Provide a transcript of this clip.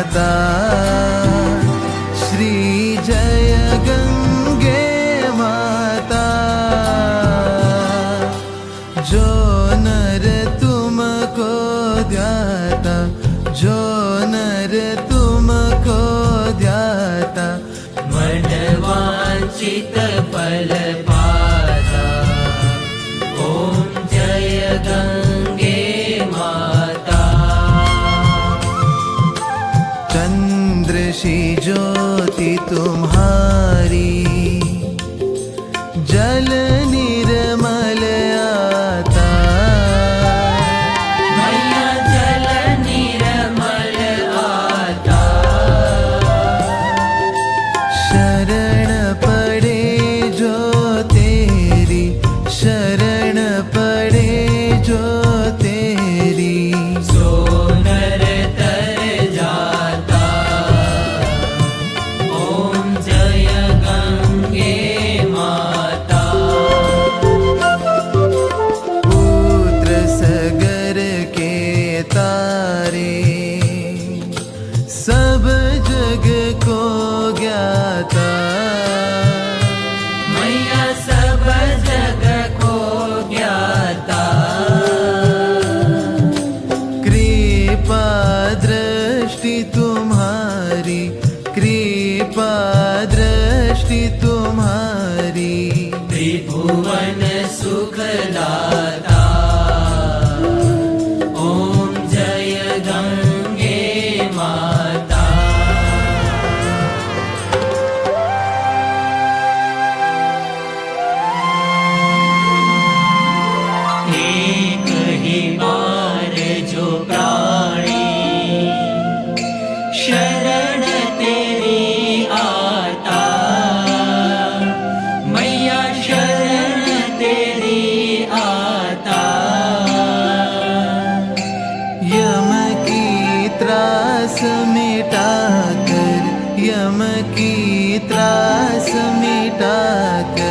माता श्री जय गंगे माता। जो नर तुमको ध्याता, जो नर तुमको ध्याता, मन वांछित फल पाता। ओम जय गंगे माता। चंद्र सी ज्योति तुम्हारी, जल निर्मल आता। मैया जल निर्मल आता। शरण पड़े जो तेरी, शरण पड़े जो तेरी, सो नर तर जाता। ओम जय गंगे माता। पुत्र सगर के तारे, सब जग को ज्ञाता। मैया सब जग को ज्ञाता। कृपा दृष्टि तुम्हारी, कृपा दृष्टि तुम्हारी, त्रिभुवन सुखदाता। ओम जय गंगे माता। एक ही बार जो प्राणी शरण तेरी आता। मैया शरण तेरी आता। यम की त्रास मिटा कर, यम की त्रास मिटा कर,